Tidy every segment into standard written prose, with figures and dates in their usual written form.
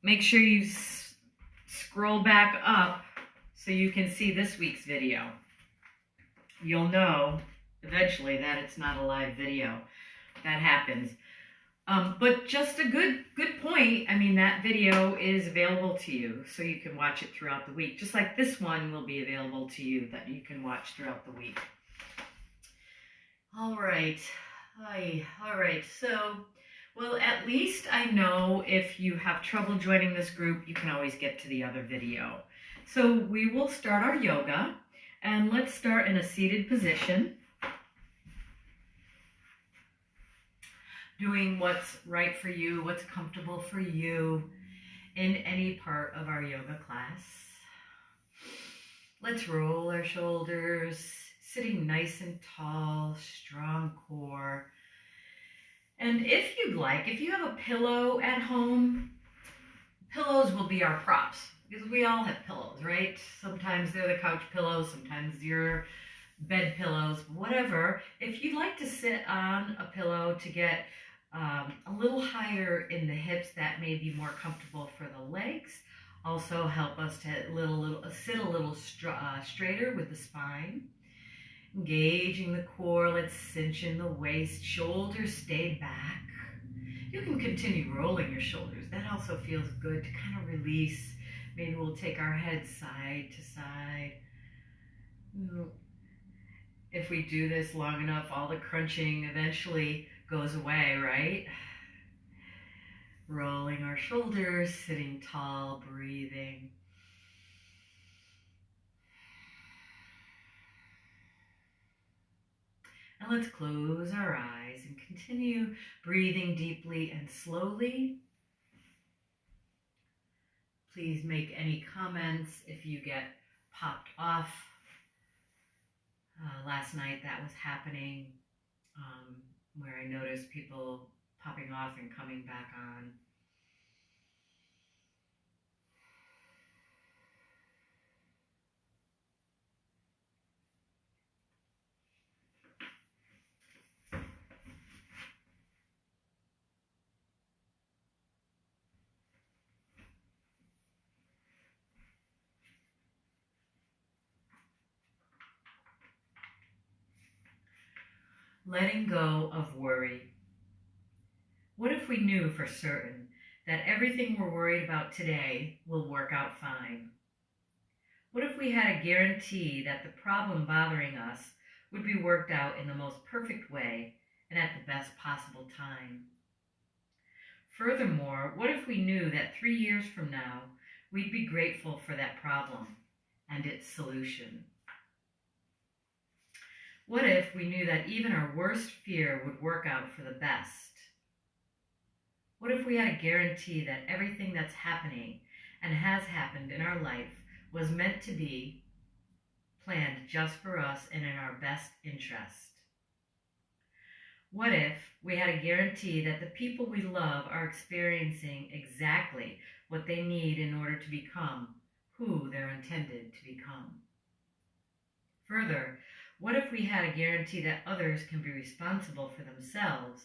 make sure you scroll back up so you can see this week's video. You'll know eventually that it's not a live video. That happens. But just a good point. I mean, that video is available to you, so you can watch it throughout the week. Just like this one will be available to you that you can watch throughout the week. All right. All right. So, well, at least I know if you have trouble joining this group, you can always get to the other video. So we will start our yoga, and let's start in a seated position, doing what's right for you, what's comfortable for you in any part of our yoga class. Let's roll our shoulders, sitting nice and tall, strong core. And if you'd like, if you have a pillow at home, pillows will be our props, because we all have pillows, right? Sometimes they're the couch pillows, sometimes your bed pillows, whatever. If you'd like to sit on a pillow to get a little higher in the hips, that may be more comfortable for the legs. Also help us to sit a little straighter with the spine. Engaging the core, let's cinch in the waist, shoulders stay back. You can continue rolling your shoulders. That also feels good to kind of release. Maybe we'll take our head side to side. If we do this long enough, all the crunching eventually goes away, right? Rolling our shoulders, sitting tall, breathing. And let's close our eyes and continue breathing deeply and slowly. Please make any comments if you get popped off. Last night that was happening, where I noticed people popping off and coming back on. Letting go of worry. What if we knew for certain that everything we're worried about today will work out fine? What if we had a guarantee that the problem bothering us would be worked out in the most perfect way and at the best possible time? Furthermore, what if we knew that 3 years from now, we'd be grateful for that problem and its solution? What if we knew that even our worst fear would work out for the best? What if we had a guarantee that everything that's happening and has happened in our life was meant to be planned just for us and in our best interest? What if we had a guarantee that the people we love are experiencing exactly what they need in order to become who they're intended to become? Further, what if we had a guarantee that others can be responsible for themselves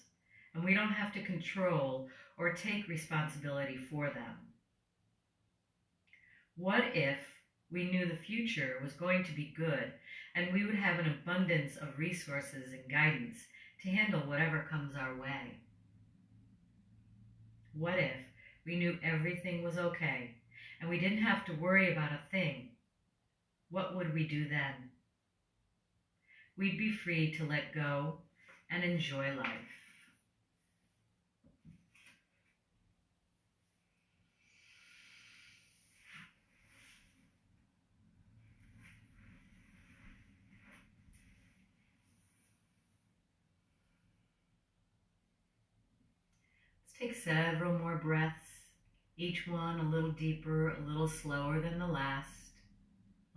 and we don't have to control or take responsibility for them? What if we knew the future was going to be good and we would have an abundance of resources and guidance to handle whatever comes our way? What if we knew everything was okay and we didn't have to worry about a thing? What would we do then? We'd be free to let go and enjoy life. Let's take several more breaths, each one a little deeper, a little slower than the last,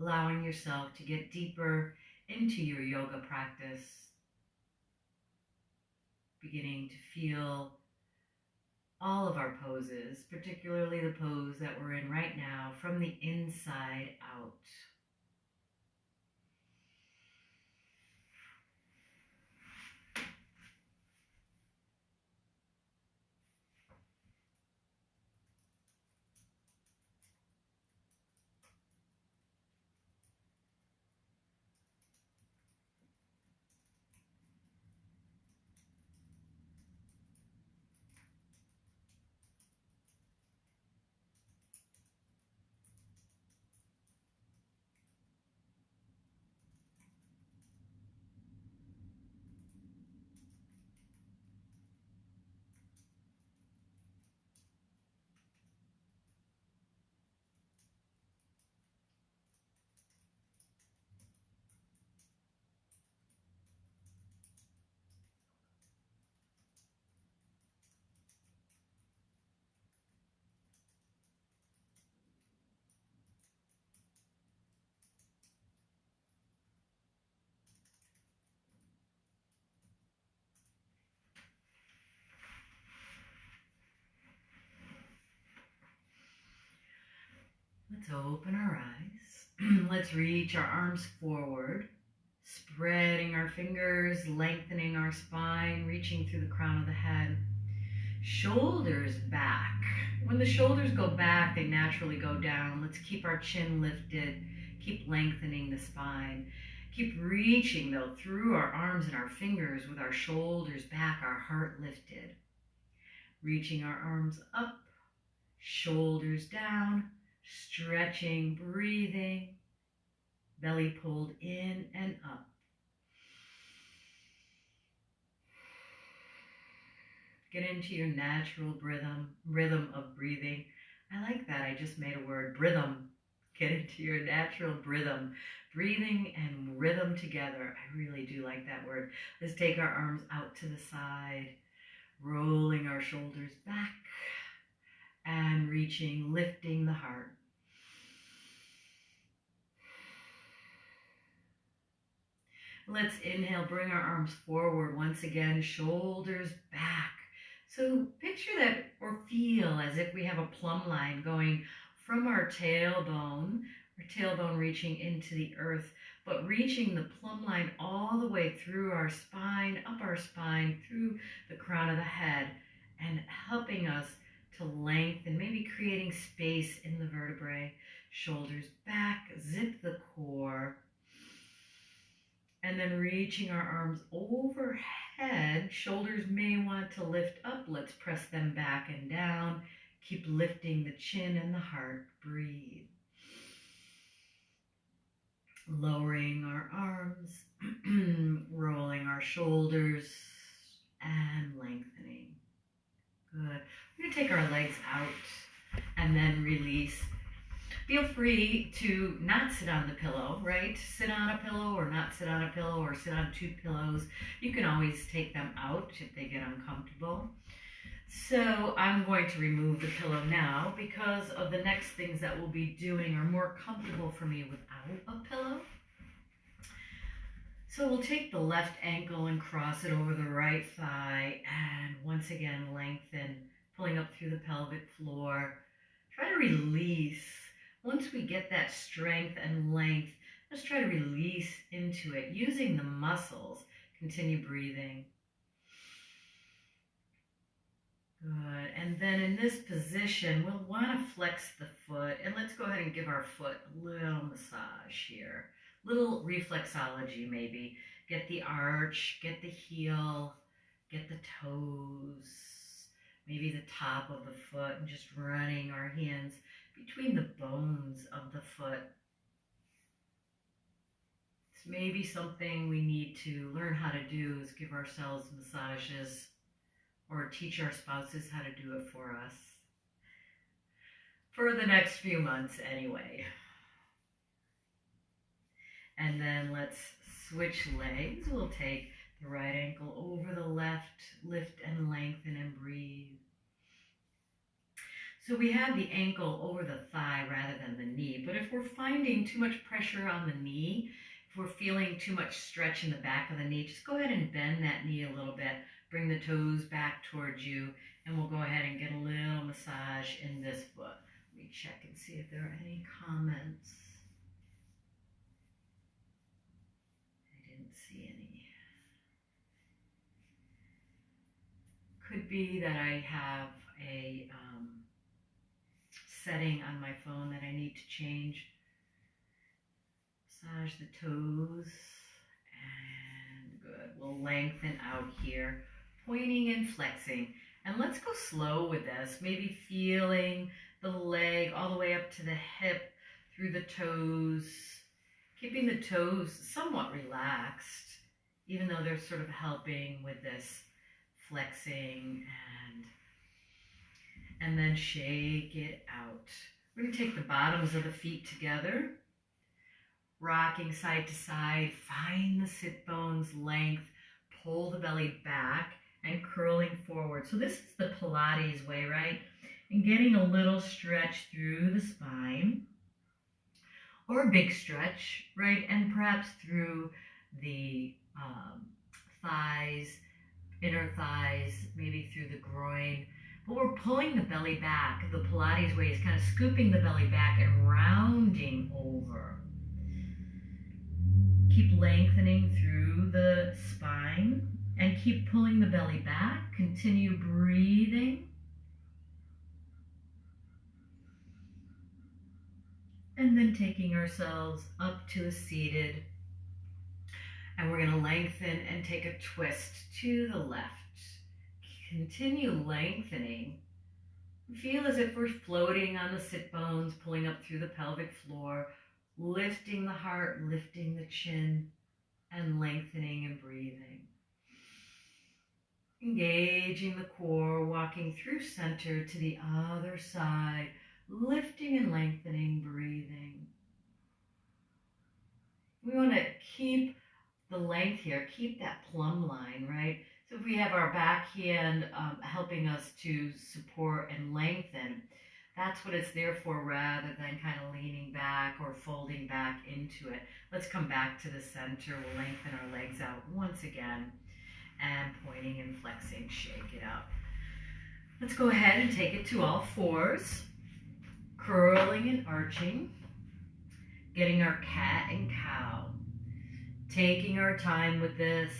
allowing yourself to get deeper into your yoga practice, beginning to feel all of our poses, particularly the pose that we're in right now, from the inside out. Let's open our eyes. Let's reach our arms forward, spreading our fingers, lengthening our spine, reaching through the crown of the head. Shoulders back. When the shoulders go back, they naturally go down. Let's keep our chin lifted. Keep lengthening the spine. Keep reaching, though, through our arms and our fingers with our shoulders back, our heart lifted. Reaching our arms up, shoulders down, stretching, breathing, belly pulled in and up. Get into your natural rhythm of breathing. I like that. I just made a word, rhythm. Get into your natural rhythm. Breathing and rhythm together. I really do like that word. Let's take our arms out to the side, rolling our shoulders back and reaching, lifting the heart. Let's inhale, bring our arms forward once again, shoulders back. So picture that or feel as if we have a plumb line going from our tailbone reaching into the earth, but reaching the plumb line all the way through our spine, up our spine, through the crown of the head, and helping us to lengthen, maybe creating space in the vertebrae. Shoulders back, zip the core. And then reaching our arms overhead, shoulders may want to lift up. Let's press them back and down. Keep lifting the chin and the heart. Breathe. Lowering our arms, rolling our shoulders, and lengthening. Good. We're going to take our legs out and then release. Feel free to not sit on the pillow, right? Sit on a pillow or not sit on a pillow or sit on two pillows. You can always take them out if they get uncomfortable. So I'm going to remove the pillow now because of the next things that we'll be doing are more comfortable for me without a pillow. So we'll take the left ankle and cross it over the right thigh and once again lengthen, pulling up through the pelvic floor. Try to release. Once we get that strength and length, let's try to release into it using the muscles. Continue breathing. Good. And then in this position, we'll want to flex the foot. And let's go ahead and give our foot a little massage here. Little reflexology maybe. Get the arch, get the heel, get the toes, maybe the top of the foot, and just running our hands between the bones of the foot. It's maybe something we need to learn how to do is give ourselves massages or teach our spouses how to do it for us. For the next few months anyway. And then let's switch legs. We'll take the right ankle over the left, lift and lengthen and breathe. So we have the ankle over the thigh rather than the knee, but if we're finding too much pressure on the knee, if we're feeling too much stretch in the back of the knee, just go ahead and bend that knee a little bit. Bring the toes back towards you, and we'll go ahead and get a little massage in this foot. Let me check and see if there are any comments. I didn't see any. Could be that I have a setting on my phone that I need to change. Massage the toes, and good. We'll lengthen out here, pointing and flexing. And let's go slow with this, maybe feeling the leg all the way up to the hip, through the toes, keeping the toes somewhat relaxed, even though they're sort of helping with this flexing, and then shake it out. We're going to take the bottoms of the feet together, rocking side to side, find the sit bones length, pull the belly back, and curling forward. So this is the Pilates way, right? And getting a little stretch through the spine, or a big stretch, right? And perhaps through the thighs, inner thighs, maybe through the groin. but we're pulling the belly back. The Pilates way is kind of scooping the belly back and rounding over. Keep lengthening through the spine and keep pulling the belly back. Continue breathing. And then taking ourselves up to a seated. And we're going to lengthen and take a twist to the left. Continue lengthening. Feel as if we're floating on the sit bones, pulling up through the pelvic floor, lifting the heart, lifting the chin, and lengthening and breathing. Engaging the core, walking through center to the other side, lifting and lengthening, breathing. We want to keep the length here, keep that plumb line, right? So if we have our back hand helping us to support and lengthen, that's what it's there for, rather than kind of leaning back or folding back into it. Let's come back to the center. We'll lengthen our legs out once again and pointing and flexing, shake it out. Let's go ahead and take it to all fours, curling and arching, getting our cat and cow. Taking our time with this,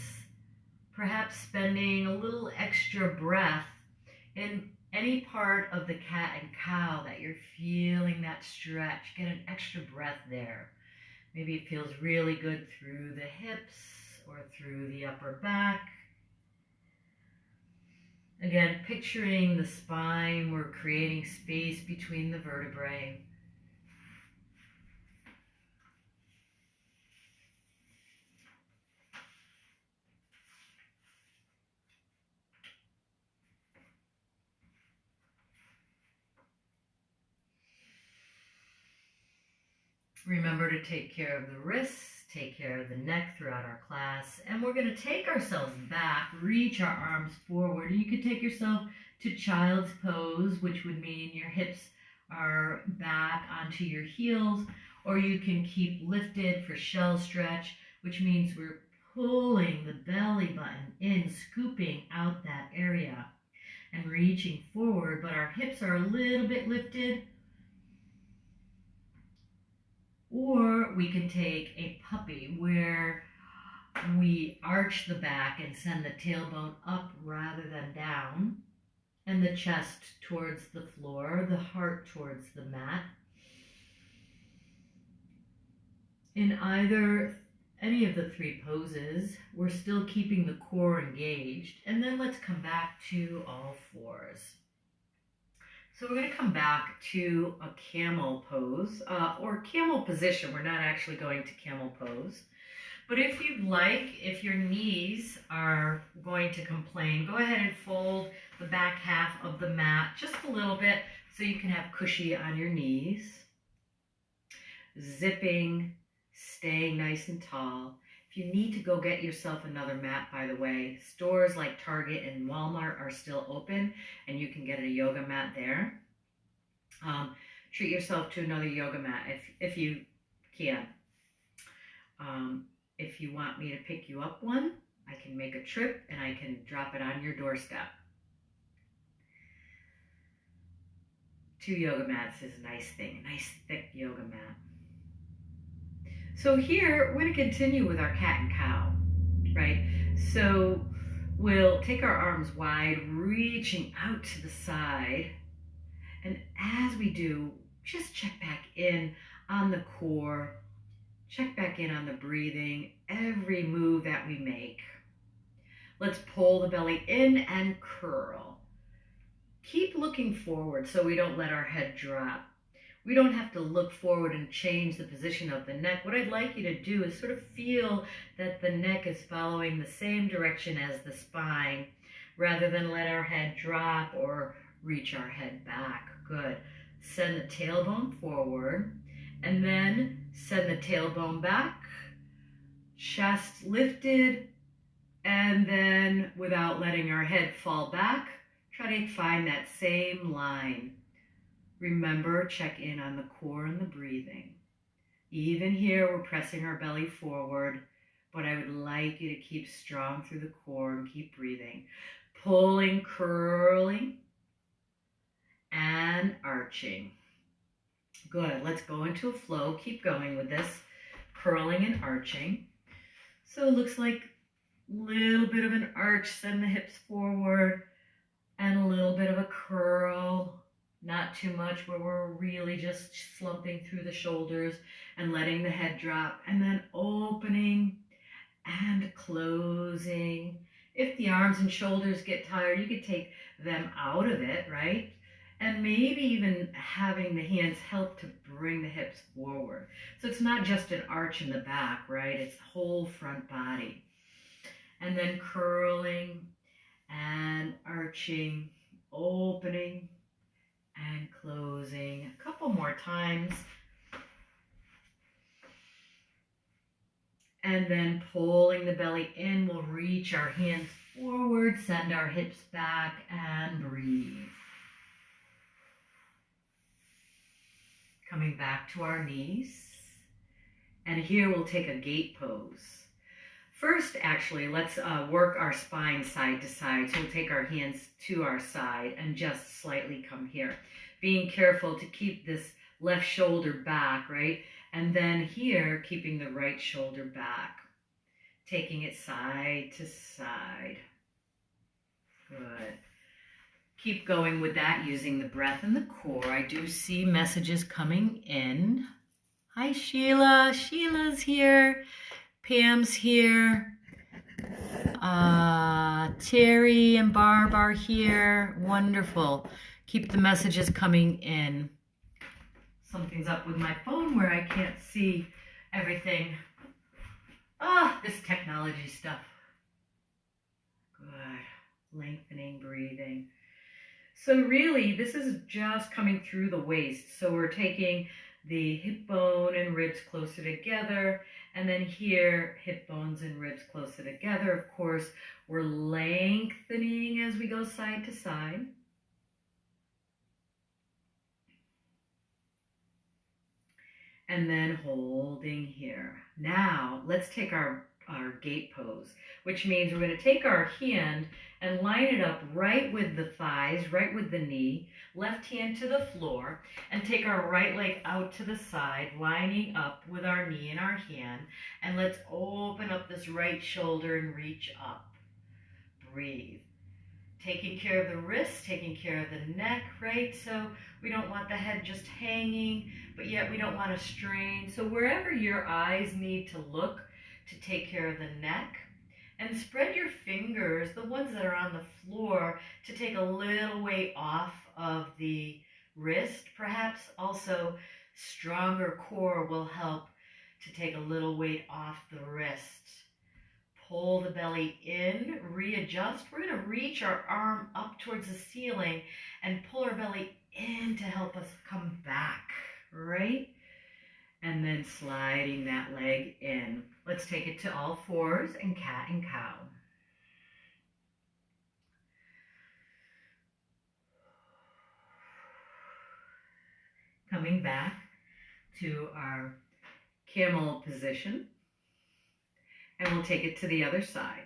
perhaps spending a little extra breath in any part of the cat and cow that you're feeling that stretch. Get an extra breath there. Maybe it feels really good through the hips or through the upper back. Again, picturing the spine, we're creating space between the vertebrae. Remember to take care of the wrists, take care of the neck throughout our class, and we're going to take ourselves back, reach our arms forward. You could take yourself to child's pose, which would mean your hips are back onto your heels, or you can keep lifted for shell stretch, which means we're pulling the belly button in, scooping out that area and reaching forward, but our hips are a little bit lifted. Or we can take a puppy where we arch the back and send the tailbone up rather than down, and the chest towards the floor, the heart towards the mat. In any of the three poses, we're still keeping the core engaged, and then let's come back to all fours. So we're going to come back to a camel pose, or camel position. We're not actually going to camel pose. But if you'd like, if your knees are going to complain, go ahead and fold the back half of the mat just a little bit so you can have cushy on your knees. Zipping, staying nice and tall. If you need to go get yourself another mat, by the way, stores like Target and Walmart are still open, and you can get a yoga mat there. Treat yourself to another yoga mat if you can. If you want me to pick you up one, I can make a trip and I can drop it on your doorstep. 2 yoga mats is a nice thing, a nice thick yoga mat. So here, we're going to continue with our cat and cow, right? So we'll take our arms wide, reaching out to the side. And as we do, just check back in on the core, check back in on the breathing, every move that we make. Let's pull the belly in and curl. Keep looking forward so we don't let our head drop. We don't have to look forward and change the position of the neck. What I'd like you to do is sort of feel that the neck is following the same direction as the spine, rather than let our head drop or reach our head back. Good. Send the tailbone forward, and then send the tailbone back, chest lifted, and then without letting our head fall back, try to find that same line. Remember, check in on the core and the breathing. Even here, we're pressing our belly forward, but I would like you to keep strong through the core and keep breathing. Pulling, curling, and arching. Good. Let's go into a flow. Keep going with this. Curling and arching. So it looks like a little bit of an arch, send the hips forward, and a little bit of a curl. Not too much where we're really just slumping through the shoulders and letting the head drop, and then opening and closing. If the arms and shoulders get tired, you could take them out of it, right? And maybe even having the hands help to bring the hips forward. So it's not just an arch in the back, right? It's the whole front body. And then curling and arching, opening and closing. A couple more times. And then pulling the belly in, we'll reach our hands forward, send our hips back, and breathe. Coming back to our knees. And here we'll take a gate pose. First, actually, let's work our spine side to side. So we'll take our hands to our side and just slightly come here. Being careful to keep this left shoulder back, right? And then here, keeping the right shoulder back. Taking it side to side. Good. Keep going with that using the breath and the core. I do see messages coming in. Hi, Sheila. Sheila's here. Pam's here. Terry and Barb are here. Wonderful. Keep the messages coming in. Something's up with my phone where I can't see everything. This technology stuff. Good. Lengthening, breathing. So really, this is just coming through the waist. So we're taking the hip bone and ribs closer together. And then here, hip bones and ribs closer together. Of course, we're lengthening as we go side to side. And then holding here. Now, let's take our gate pose, which means we're going to take our hand and line it up right with the thighs, right with the knee, left hand to the floor, and take our right leg out to the side, lining up with our knee and our hand. And let's open up this right shoulder and reach up. Breathe. Taking care of the wrists, taking care of the neck, right? So we don't want the head just hanging, but yet we don't want to strain. So wherever your eyes need to look to take care of the neck, and spread your fingers, the ones that are on the floor, to take a little weight off of the wrist. Perhaps also stronger core will help to take a little weight off the wrist. Pull the belly in, readjust. We're going to reach our arm up towards the ceiling and pull our belly in to help us come back, right? And then sliding that leg in. Let's take it to all fours and cat and cow. Coming back to our camel position. And we'll take it to the other side.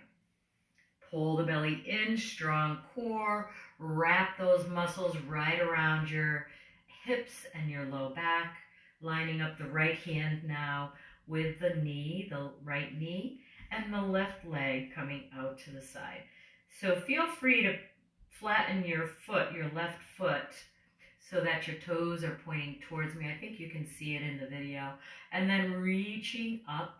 Pull the belly in, strong core. Wrap those muscles right around your hips and your low back. Lining up the right hand now with the knee, the right knee, and the left leg coming out to the side. So feel free to flatten your foot, your left foot, so that your toes are pointing towards me. I think you can see it in the video. And then reaching up,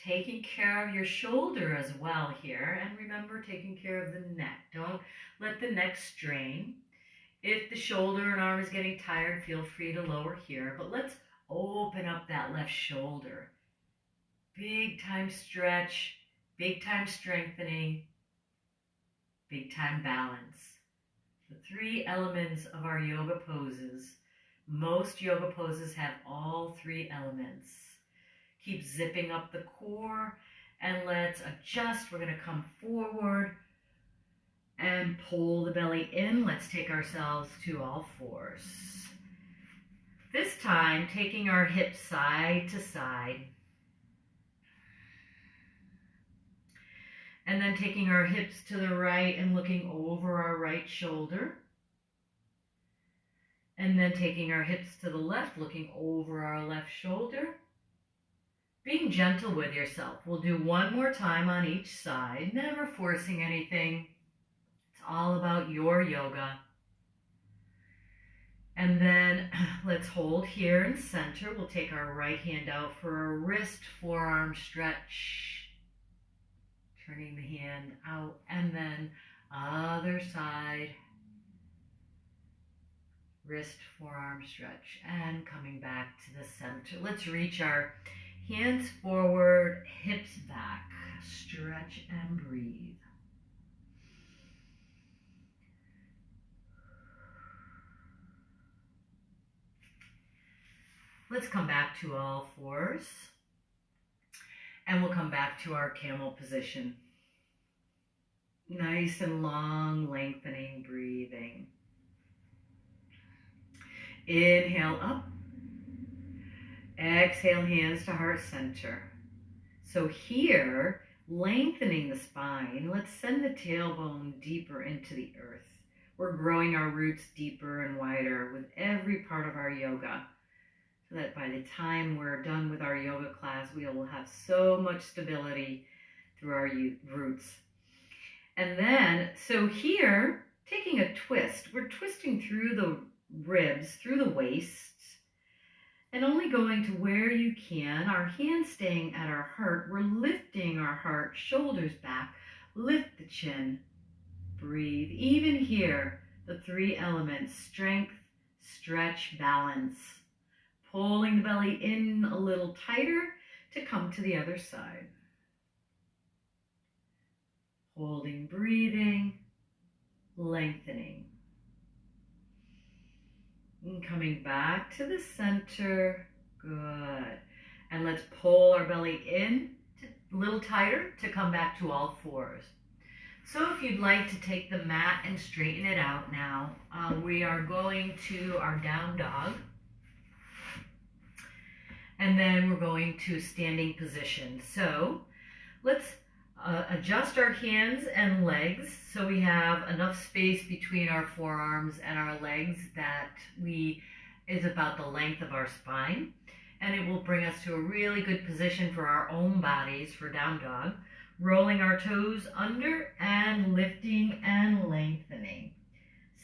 taking care of your shoulder as well here. And remember, taking care of the neck. Don't let the neck strain. If the shoulder and arm is getting tired, feel free to lower here. But let's open up that left shoulder. Big time stretch, big time strengthening, big time balance. The three elements of our yoga poses. Most yoga poses have all three elements. Keep zipping up the core and let's adjust. We're going to come forward and pull the belly in. Let's take ourselves to all fours. This time, taking our hips side to side. And then taking our hips to the right and looking over our right shoulder. And then taking our hips to the left, looking over our left shoulder. Being gentle with yourself. We'll do one more time on each side, never forcing anything. It's all about your yoga. And then let's hold here in center. We'll take our right hand out for a wrist forearm stretch. Turning the hand out, and then other side. Wrist forearm stretch, and coming back to the center. Let's reach our hands forward, hips back. Stretch and breathe. Let's come back to all fours. And we'll come back to our camel position. Nice and long, lengthening breathing. Inhale up. Exhale, hands to heart center. So here, lengthening the spine, let's send the tailbone deeper into the earth. We're growing our roots deeper and wider with every part of our yoga, so that by the time we're done with our yoga class, we will have so much stability through our roots. And then, so here, taking a twist, we're twisting through the ribs, through the waist, and only going to where you can, our hands staying at our heart. We're lifting our heart, shoulders back, lift the chin, breathe. Even here, the three elements, strength, stretch, balance. Pulling the belly in a little tighter to come to the other side. Holding, breathing, lengthening. And coming back to the center. Good. And let's pull our belly in a little tighter to come back to all fours. So if you'd like to take the mat and straighten it out now, we are going to our down dog. And then we're going to standing position. So let's adjust our hands and legs so we have enough space between our forearms and our legs that is about the length of our spine. And it will bring us to a really good position for our own bodies for down dog. Rolling our toes under and lifting and lengthening.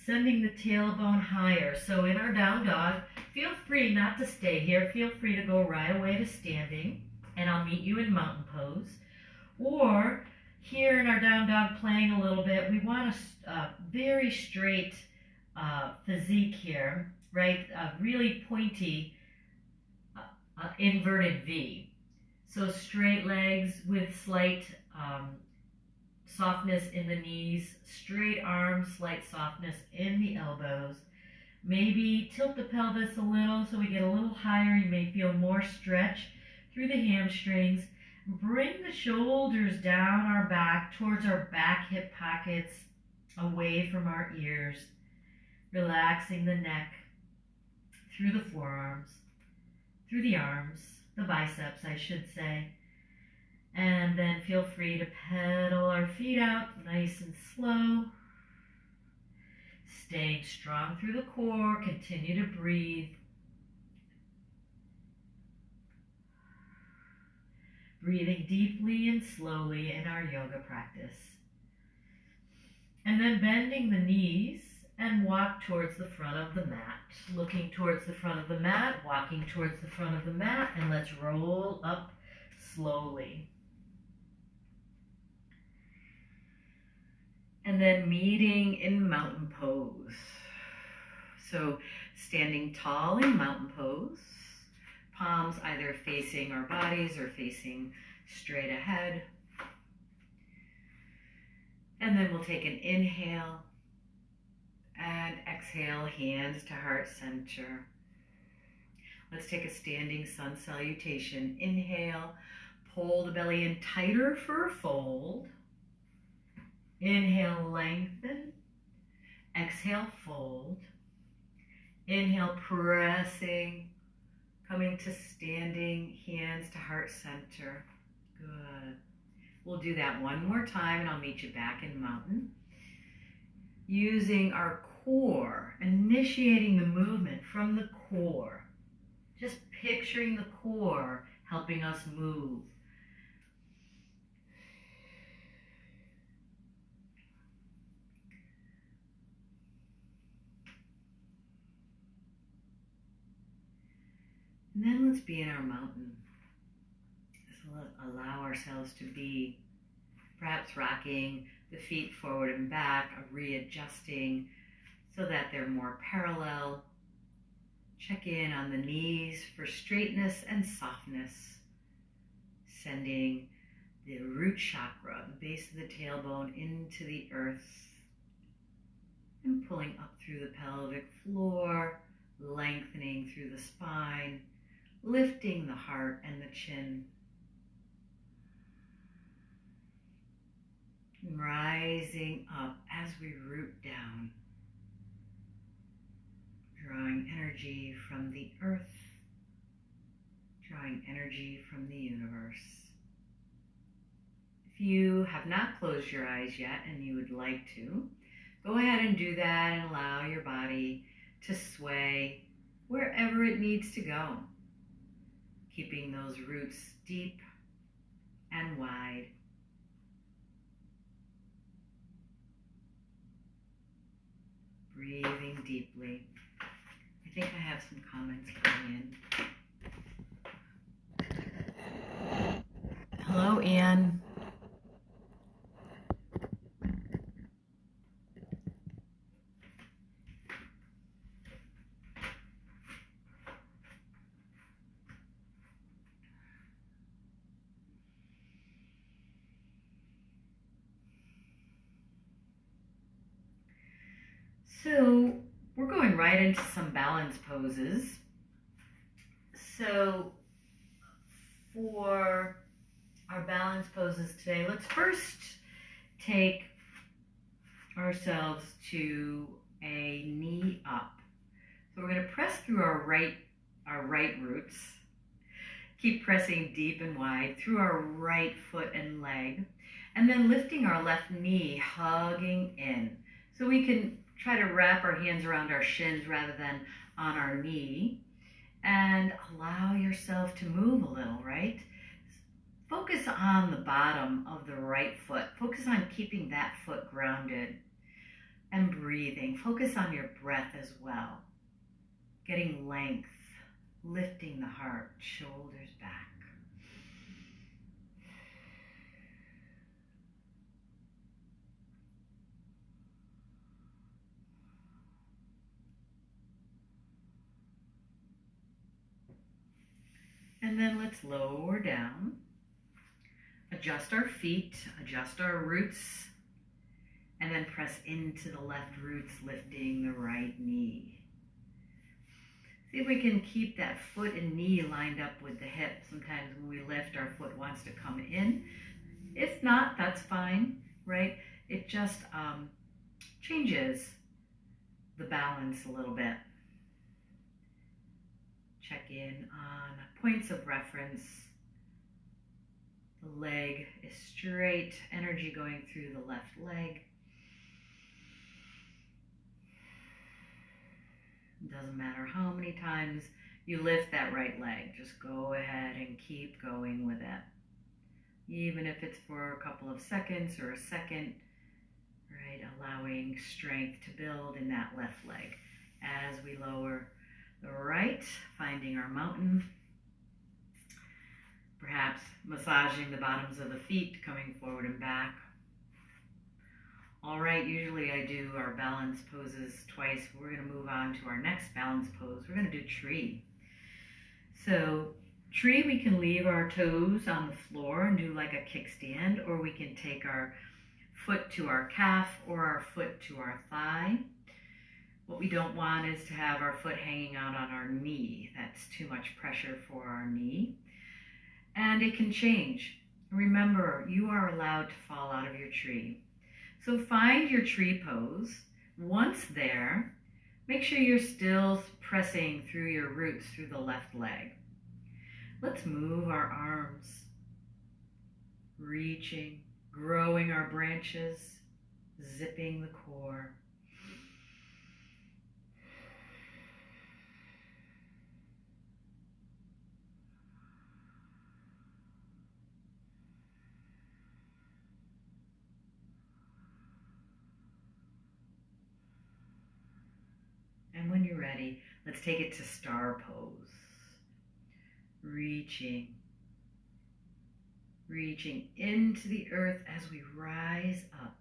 Sending the tailbone higher. So in our down dog, feel free not to stay here. Feel free to go right away to standing, and I'll meet you in mountain pose. Or here in our down dog, playing a little bit, we want a very straight physique here, right? A really pointy inverted V. So straight legs with slight softness in the knees, straight arms, slight softness in the elbows. Maybe tilt the pelvis a little so we get a little higher. You may feel more stretch through the hamstrings. Bring the shoulders down our back towards our back hip pockets, away from our ears. Relaxing the neck through the forearms, through the arms, the biceps, I should say. And then feel free to pedal our feet out nice and slow. Staying strong through the core, continue to breathe. Breathing deeply and slowly in our yoga practice. And then bending the knees and walk towards the front of the mat. Looking towards the front of the mat, walking towards the front of the mat, and let's roll up slowly. And then meeting in mountain pose. So standing tall in mountain pose, palms either facing our bodies or facing straight ahead. And then we'll take an inhale and exhale, hands to heart center. Let's take a standing sun salutation. Inhale, pull the belly in tighter for a fold. Inhale, lengthen. Exhale, fold. Inhale, pressing, coming to standing, hands to heart center. Good. We'll do that one more time and I'll meet you back in mountain. Using our core, initiating the movement from the core. Just picturing the core helping us move. And then let's be in our mountain. Let's allow ourselves to be perhaps rocking the feet forward and back, readjusting so that they're more parallel. Check in on the knees for straightness and softness. Sending the root chakra, the base of the tailbone, into the earth. And pulling up through the pelvic floor, lengthening through the spine, lifting the heart and the chin. Rising up as we root down, drawing energy from the earth, drawing energy from the universe. If you have not closed your eyes yet and you would like to, go ahead and do that and allow your body to sway wherever it needs to go, keeping those roots deep and wide. Breathing deeply. I think I have some comments coming in. Hello, Anne. So we're going right into some balance poses. So for our balance poses today, let's first take ourselves to a knee up. So we're going to press through our right roots. Keep pressing deep and wide through our right foot and leg, and then lifting our left knee, hugging in. So we can try to wrap our hands around our shins rather than on our knee, and allow yourself to move a little, right? Focus on the bottom of the right foot. Focus on keeping that foot grounded and breathing. Focus on your breath as well. Getting length, lifting the heart, shoulders back. And then let's lower down, adjust our feet, adjust our roots, and then press into the left roots, lifting the right knee. See if we can keep that foot and knee lined up with the hip. Sometimes when we lift, our foot wants to come in. If not, that's fine, right? It just changes the balance a little bit. Check in on points of reference. The leg is straight, energy going through the left leg. It doesn't matter how many times you lift that right leg, just go ahead and keep going with it. Even if it's for a couple of seconds or a second, right? Allowing strength to build in that left leg. As we lower the right, finding our mountain. Perhaps massaging the bottoms of the feet, coming forward and back. All right, usually I do our balance poses twice. We're going to move on to our next balance pose. We're going to do tree. So tree, we can leave our toes on the floor and do like a kickstand, or we can take our foot to our calf or our foot to our thigh. What we don't want is to have our foot hanging out on our knee. That's too much pressure for our knee. And it can change. Remember, you are allowed to fall out of your tree. So find your tree pose. Once there, make sure you're still pressing through your roots through the left leg. Let's move our arms, reaching, growing our branches, zipping the core. you're ready, let's take it to star pose. Reaching into the earth as we rise up.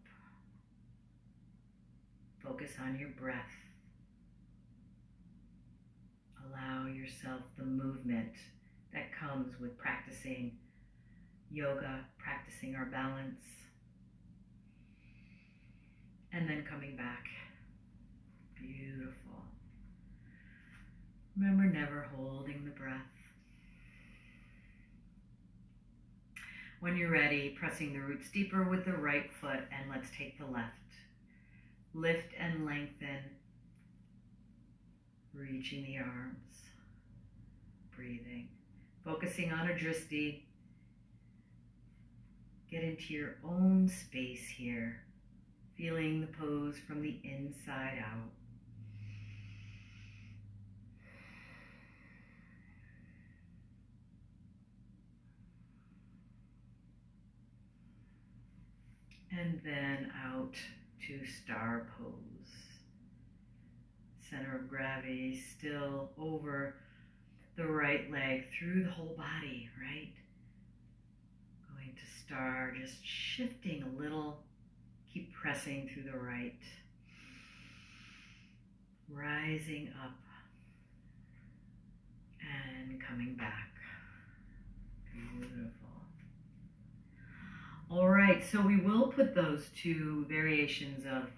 Focus on your breath. Allow yourself the movement that comes with practicing yoga, practicing our balance, and then coming back. Beautiful. Remember, never holding the breath. When you're ready, pressing the roots deeper with the right foot, and let's take the left. Lift and lengthen, reaching the arms, breathing, focusing on a drishti. Get into your own space here, feeling the pose from the inside out. And then out to star pose. Center of gravity still over the right leg, through the whole body, right? Going to star, just shifting a little. Keep pressing through the right. Rising up and coming back. Beautiful. All right, so we will put those two variations of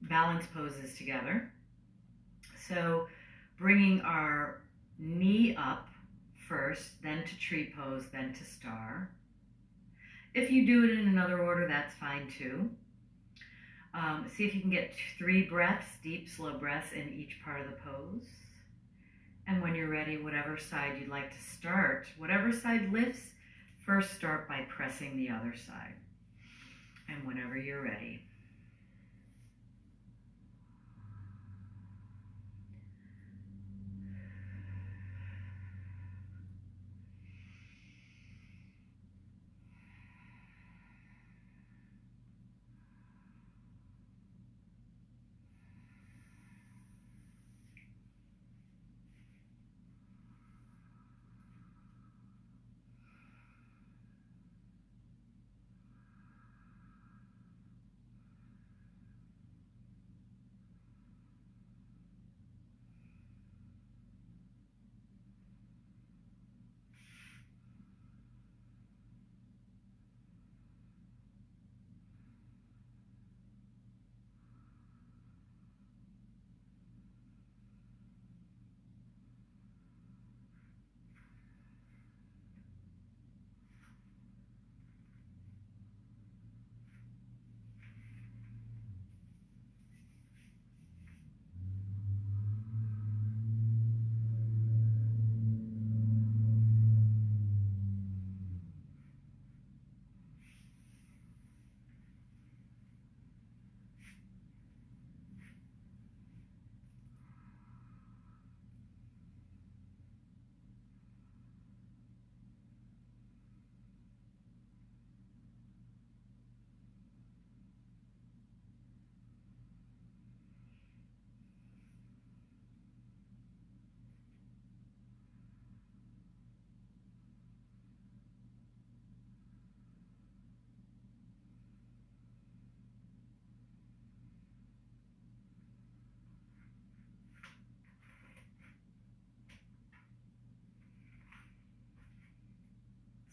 balance poses together. So bringing our knee up first, then to tree pose, then to star. If you do it in another order, that's fine too. See if you can get 3 breaths, deep, slow breaths in each part of the pose. And when you're ready, whatever side you'd like to start, whatever side lifts, first start by pressing the other side. And whenever you're ready.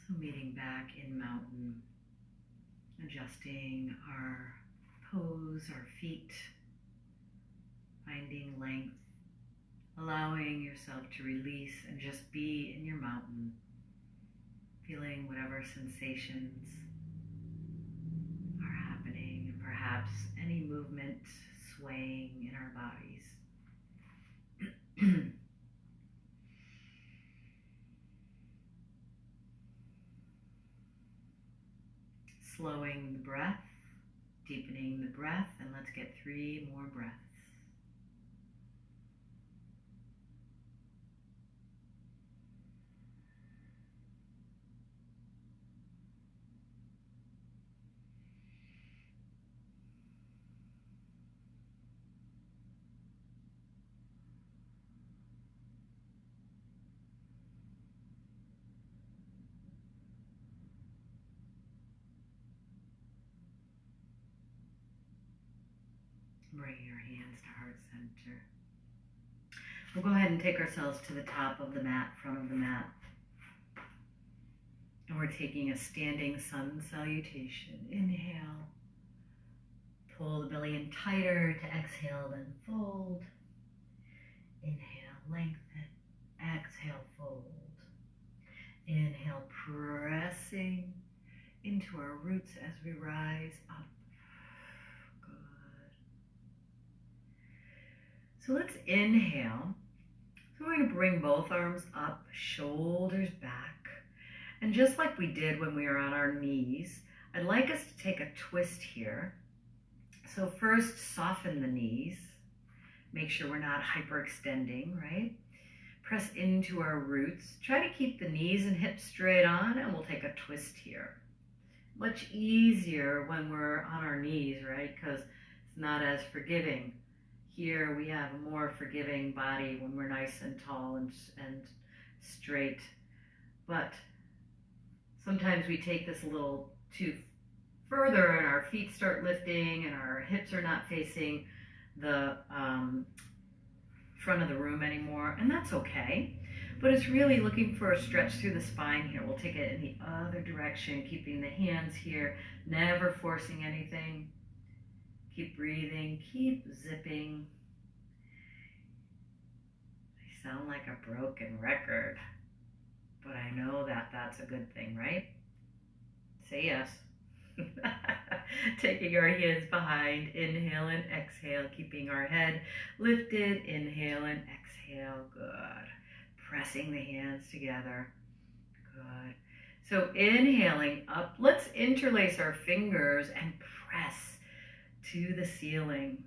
So meeting back in mountain, adjusting our pose, our feet, finding length, allowing yourself to release and just be in your mountain, feeling whatever sensations are happening, and perhaps any movement swaying in our bodies. Slowing the breath, deepening the breath, and let's get 3 more breaths. Bring your hands to heart center. We'll go ahead and take ourselves to the top of the mat, front of the mat. And we're taking a standing sun salutation. Inhale. Pull the belly in tighter to exhale, then fold. Inhale, lengthen. Exhale, fold. Inhale, pressing into our roots as we rise up. Good. So let's inhale. So we're going to bring both arms up, shoulders back. And just like we did when we were on our knees, I'd like us to take a twist here. So first, soften the knees. Make sure we're not hyperextending, right? Press into our roots. Try to keep the knees and hips straight on, and we'll take a twist here. Much easier when we're on our knees, right? Because it's not as forgiving. Here we have a more forgiving body when we're nice and tall and straight. But sometimes we take this a little too further and our feet start lifting and our hips are not facing the front of the room anymore, and that's okay. But it's really looking for a stretch through the spine here. We'll take it in the other direction, keeping the hands here, never forcing anything. Keep breathing, keep zipping. I sound like a broken record, but I know that that's a good thing, right? Say yes. Taking our hands behind, inhale and exhale, keeping our head lifted, inhale and exhale, good. Pressing the hands together, good. So inhaling up, let's interlace our fingers and press to the ceiling.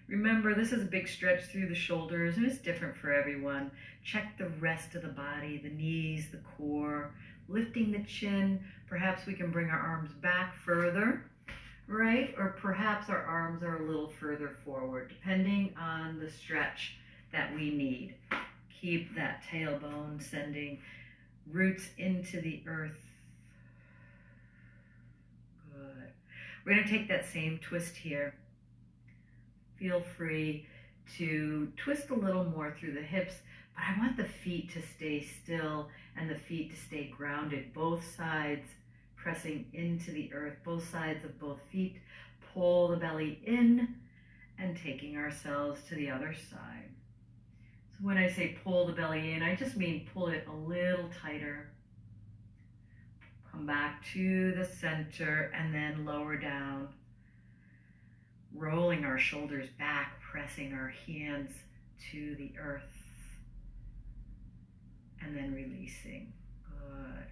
Remember, this is a big stretch through the shoulders and it's different for everyone. Check the rest of the body, the knees, the core, lifting the chin. Perhaps we can bring our arms back further, right? Or perhaps our arms are a little further forward, depending on the stretch that we need. Keep that tailbone sending roots into the earth. Good. We're going to take that same twist here. Feel free to twist a little more through the hips, but I want the feet to stay still and the feet to stay grounded. Both sides pressing into the earth, both sides of both feet. Pull the belly in and taking ourselves to the other side. So when I say pull the belly in, I just mean pull it a little tighter. Come back to the center and then lower down. Rolling our shoulders back, pressing our hands to the earth. And then releasing. Good.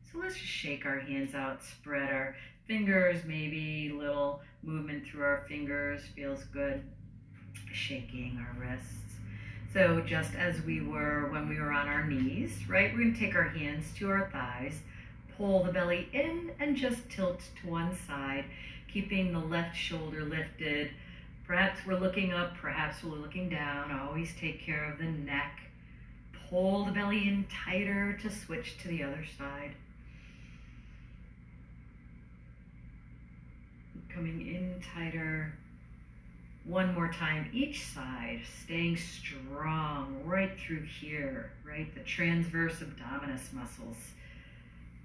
So let's just shake our hands out, spread our fingers, maybe little movement through our fingers feels good. Shaking our wrists. So just as we were when we were on our knees, right? We're going to take our hands to our thighs, pull the belly in and just tilt to one side, keeping the left shoulder lifted. Perhaps we're looking up, perhaps we're looking down. Always take care of the neck. Pull the belly in tighter to switch to the other side. Coming in tighter. One more time each side, staying strong right through here, right? The transverse abdominis muscles,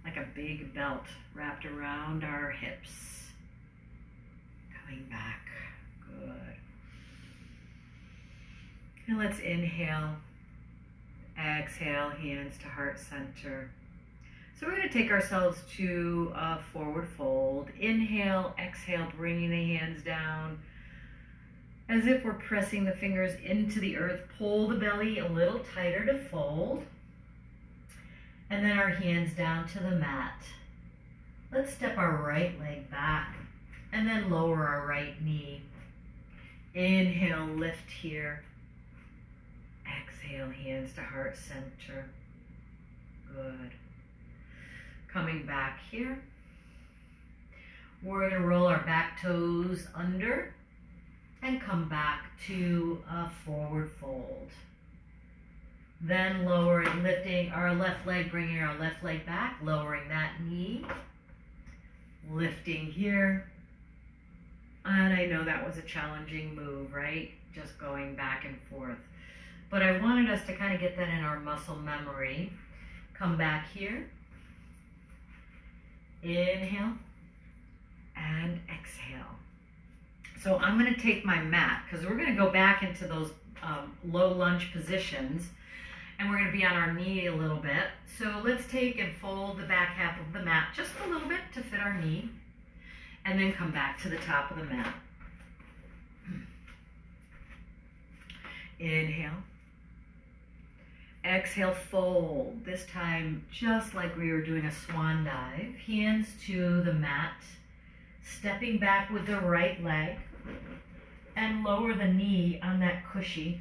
like a big belt wrapped around our hips. Coming back, good. And let's inhale, exhale, hands to heart center. So we're going to take ourselves to a forward fold. Inhale, exhale, bringing the hands down. As if we're pressing the fingers into the earth, pull the belly a little tighter to fold. And then our hands down to the mat. Let's step our right leg back and then lower our right knee. Inhale, lift here. Exhale, hands to heart center. Good. Coming back here. We're going to roll our back toes under and come back to a forward fold. Then lowering, lifting our left leg, bringing our left leg back, lowering that knee, lifting here, And I know that was a challenging move, right? Just going back and forth. But I wanted us to kind of get that in our muscle memory. Come back here. Inhale and exhale. So I'm going to take my mat because we're going to go back into those low lunge positions, and we're going to be on our knee a little bit. So let's take and fold the back half of the mat just a little bit to fit our knee, and then come back to the top of the mat. Inhale. Exhale, fold. This time, just like we were doing a swan dive, hands to the mat, stepping back with the right leg, and lower the knee on that cushy.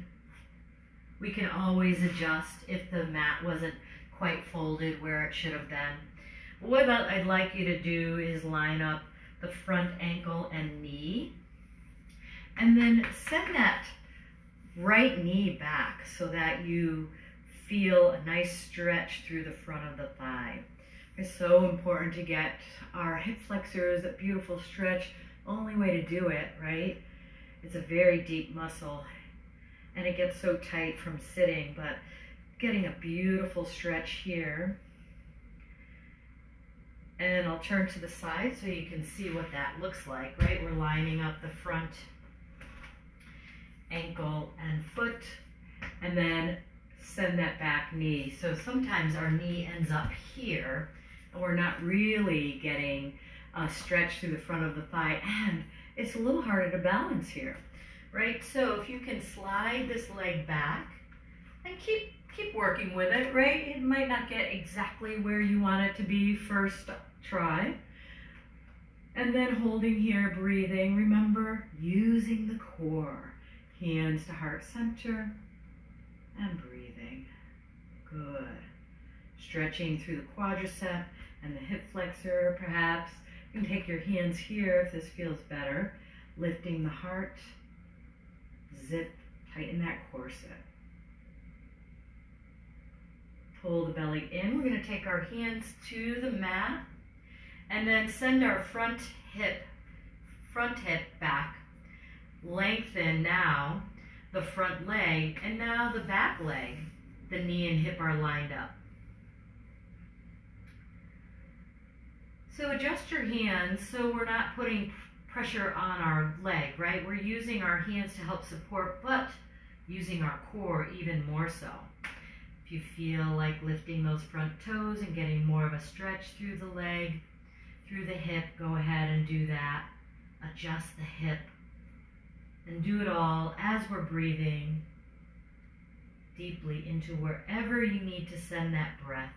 We can always adjust if the mat wasn't quite folded where it should have been. What I'd like you to do is line up the front ankle and knee, and then send that right knee back so that you feel a nice stretch through the front of the thigh. It's so important to get our hip flexors, that beautiful stretch. Only way to do it, right? It's a very deep muscle, and it gets so tight from sitting, but getting a beautiful stretch here. And I'll turn to the side so you can see what that looks like, right? We're lining up the front ankle and foot, and then send that back knee. So sometimes our knee ends up here, and we're not really getting a stretch through the front of the thigh, and it's a little harder to balance here, right? So if you can slide this leg back and keep working with it, right? It might not get exactly where you want it to be first try. And then holding here, breathing. Remember, using the core. Hands to heart center and breathing. Good. Stretching through the quadricep and the hip flexor, perhaps. You can take your hands here if this feels better. Lifting the heart. Zip, tighten that corset. Pull the belly in. We're going to take our hands to the mat and then send our front hip back. Lengthen now the front leg, and now the back leg. The knee and hip are lined up. So adjust your hands so we're not putting pressure on our leg, right? We're using our hands to help support, but using our core even more so. If you feel like lifting those front toes and getting more of a stretch through the leg, through the hip, go ahead and do that. Adjust the hip. And do it all as we're breathing deeply into wherever you need to send that breath.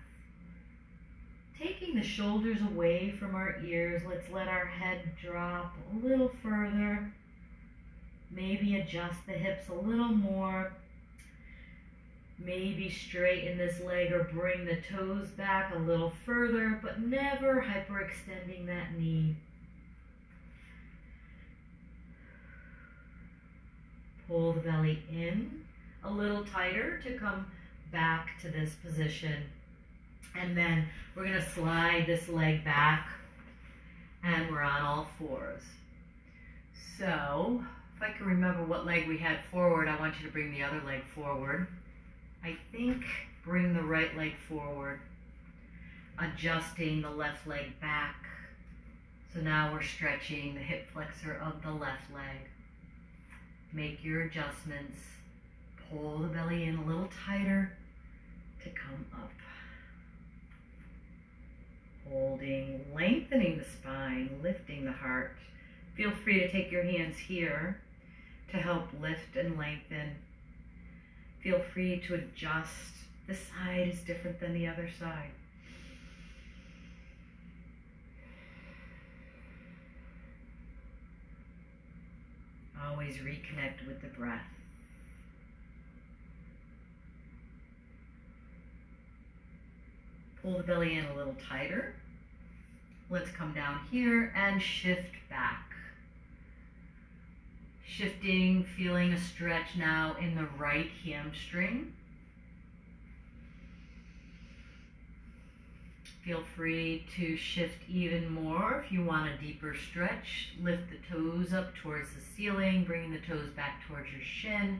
Taking the shoulders away from our ears, let's let our head drop a little further. Maybe adjust the hips a little more. Maybe straighten this leg or bring the toes back a little further, but never hyperextending that knee. Pull the belly in a little tighter to come back to this position. And then we're going to slide this leg back, and we're on all fours. So if I can remember what leg we had forward, I want you to bring the other leg forward. I think bring the right leg forward, adjusting the left leg back. So now we're stretching the hip flexor of the left leg. Make your adjustments. Pull the belly in a little tighter to come up. Holding, lengthening the spine, lifting the heart. Feel free to take your hands here to help lift and lengthen. Feel free to adjust. This side is different than the other side. Always reconnect with the breath. Pull the belly in a little tighter. Let's come down here and shift back. Shifting, feeling a stretch now in the right hamstring. Feel free to shift even more. If you want a deeper stretch, lift the toes up towards the ceiling, bringing the toes back towards your shin.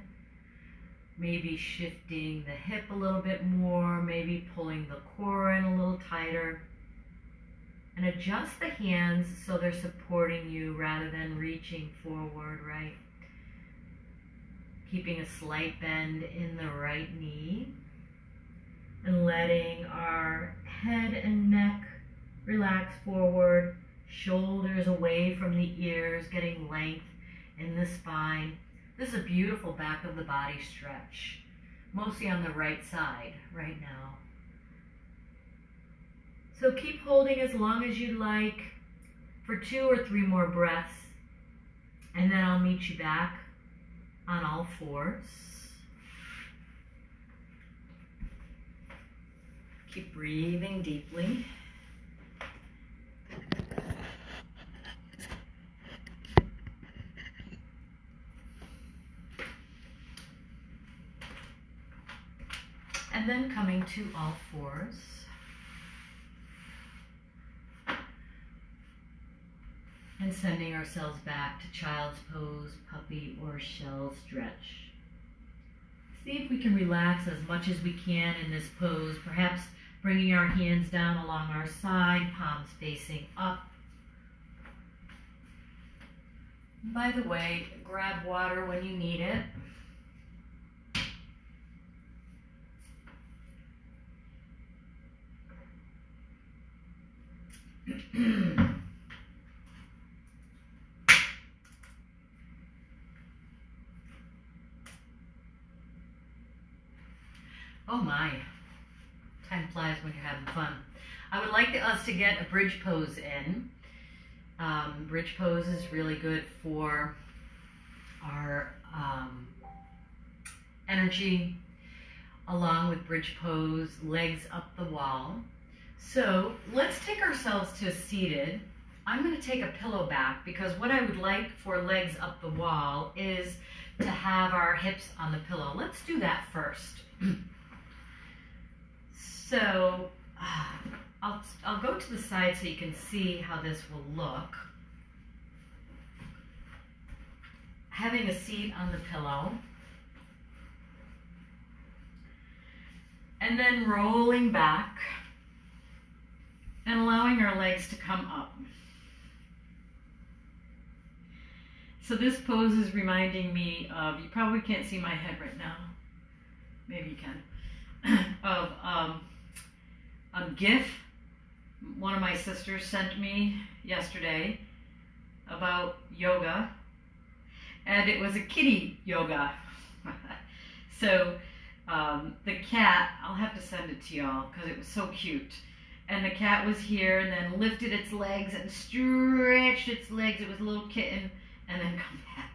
Maybe shifting the hip a little bit more, maybe pulling the core in a little tighter. And adjust the hands so they're supporting you rather than reaching forward, right? Keeping a slight bend in the right knee. And letting our head and neck relax forward, shoulders away from the ears, getting length in the spine. This is a beautiful back of the body stretch, mostly on the right side right now. So keep holding as long as you like for 2 or 3 more breaths, and then I'll meet you back on all fours. Keep breathing deeply. And then coming to all fours. And sending ourselves back to child's pose, puppy, or shell stretch. See if we can relax as much as we can in this pose, perhaps bringing our hands down along our side, palms facing up. By the way, grab water when you need it. Oh my, time flies when you're having fun. I would like us to get a bridge pose in. Bridge pose is really good for our energy, along with bridge pose, legs up the wall. So let's take ourselves to a seated. I'm going to take a pillow back because what I would like for legs up the wall is to have our hips on the pillow. Let's do that first. So I'll go to the side so you can see how this will look. Having a seat on the pillow. And then rolling back and allowing our legs to come up. So this pose is reminding me of, you probably can't see my head right now, maybe you can, of a GIF one of my sisters sent me yesterday about yoga, and it was a kitty yoga. So the cat, I'll have to send it to y'all because it was so cute. And the cat was here and then lifted its legs and stretched its legs. It was a little kitten, and then come back.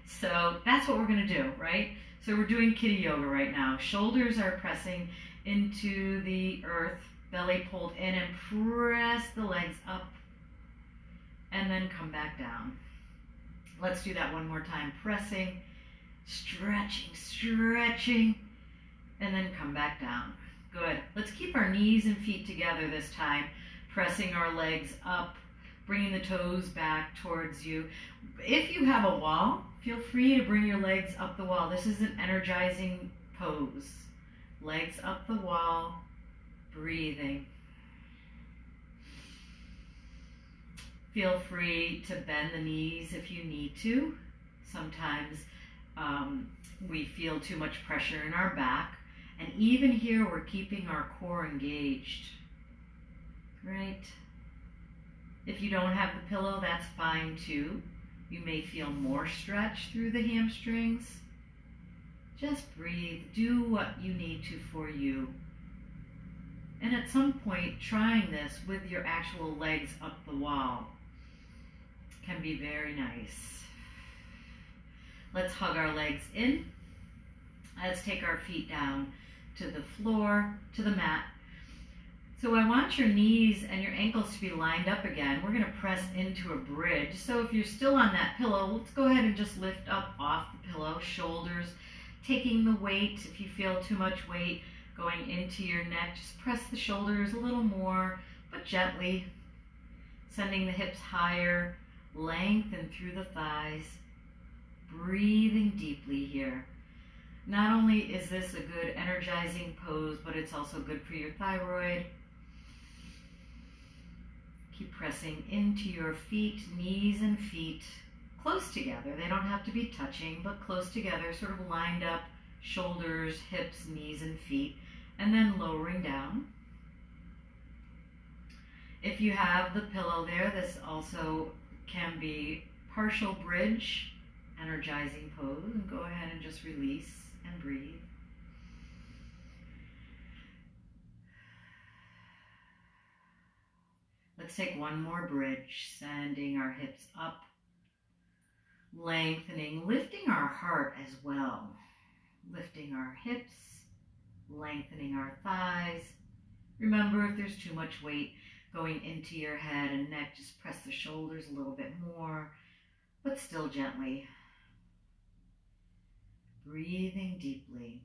So that's what we're going to do, right? So we're doing kitty yoga right now. Shoulders are pressing into the earth, belly pulled in, and press the legs up and then come back down. Let's do that one more time. Pressing, stretching, stretching, and then come back down. Good. Let's keep our knees and feet together this time, pressing our legs up, bringing the toes back towards you. If you have a wall, feel free to bring your legs up the wall. This is an energizing pose. Legs up the wall, breathing. Feel free to bend the knees if you need to. Sometimes we feel too much pressure in our back. And even here, we're keeping our core engaged, right? If you don't have the pillow, that's fine too. You may feel more stretch through the hamstrings. Just breathe, do what you need to for you. And at some point, trying this with your actual legs up the wall can be very nice. Let's hug our legs in. Let's take our feet down to the floor, to the mat. So I want your knees and your ankles to be lined up again. We're going to press into a bridge. So if you're still on that pillow, let's go ahead and just lift up off the pillow, shoulders, taking the weight. If you feel too much weight going into your neck. Just press the shoulders a little more, but gently. Sending the hips higher, lengthen through the thighs. Breathing deeply here. Not only is this a good energizing pose, but it's also good for your thyroid. Keep pressing into your feet, knees and feet close together. They don't have to be touching, but close together, sort of lined up, shoulders, hips, knees and feet, and then lowering down. If you have the pillow there, this also can be partial bridge, energizing pose, and go ahead and just release and breathe. Let's take one more bridge, sending our hips up, lengthening, lifting our heart as well. Lifting our hips, lengthening our thighs. Remember, if there's too much weight going into your head and neck, just press the shoulders a little bit more, but still gently. Breathing deeply.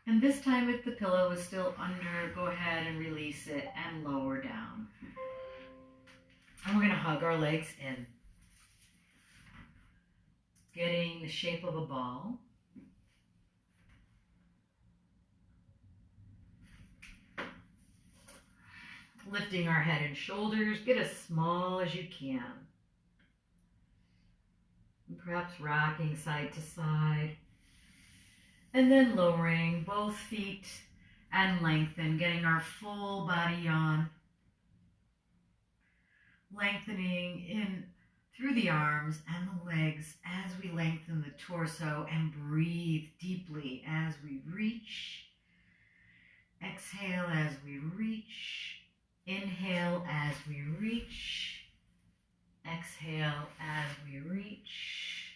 And this time, if the pillow is still under, go ahead and release it and lower down. And we're going to hug our legs in, getting the shape of a ball. Lifting our head and shoulders, get as small as you can. And perhaps rocking side to side. And then lowering both feet and lengthen, getting our full body yawn. Lengthening in through the arms and the legs as we lengthen the torso, and breathe deeply as we reach. Exhale as we reach. Inhale as we reach. Exhale as we reach.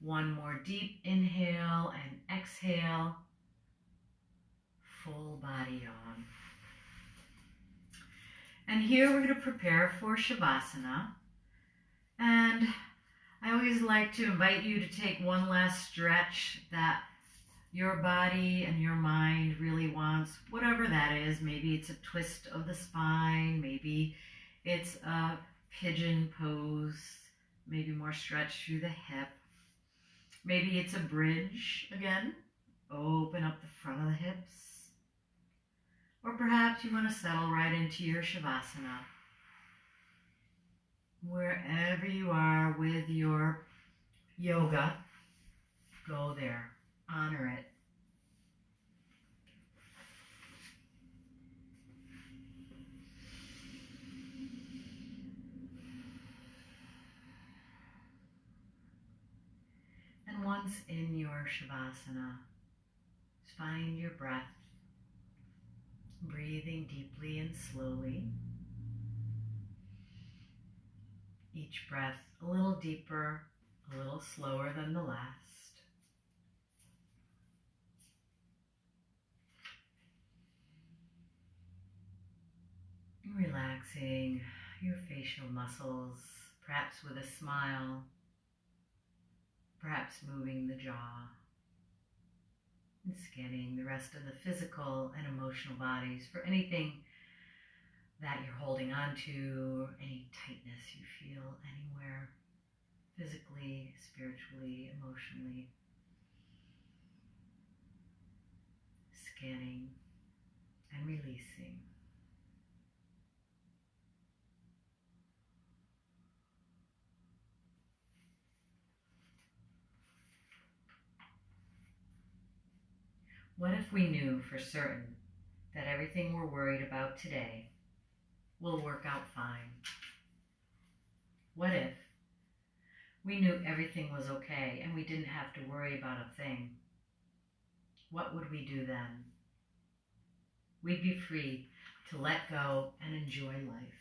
One more deep inhale and exhale. Full body on. And here we're going to prepare for Shavasana. And I always like to invite you to take one last stretch that your body and your mind really wants, whatever that is. Maybe it's a twist of the spine, maybe it's a pigeon pose, maybe more stretch through the hip. Maybe it's a bridge again, open up the front of the hips. Or perhaps you want to settle right into your Shavasana. Wherever you are with your yoga, go there, honor it. And once in your Shavasana, find your breath, breathing deeply and slowly. Each breath a little deeper, a little slower than the last. Relaxing your facial muscles, perhaps with a smile, perhaps moving the jaw, and scanning the rest of the physical and emotional bodies for anything that you're holding on to, any tightness you feel anywhere, physically, spiritually, emotionally. Scanning and releasing. What if we knew for certain that everything we're worried about today will work out fine? What if we knew everything was okay and we didn't have to worry about a thing? What would we do then? We'd be free to let go and enjoy life.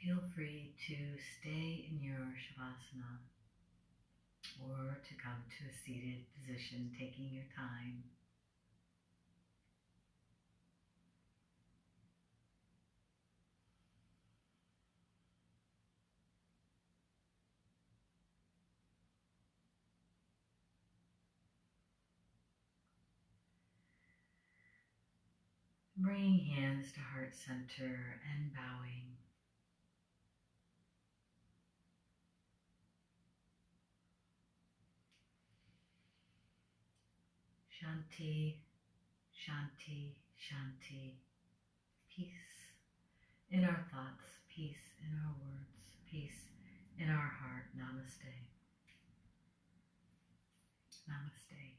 Feel free to stay in your Shavasana or to come to a seated position, taking your time. Bringing hands to heart center and bowing. Shanti, Shanti, Shanti. Peace in our thoughts, peace in our words, peace in our heart. Namaste. Namaste.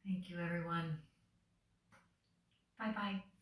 Thank you, everyone. Bye-bye.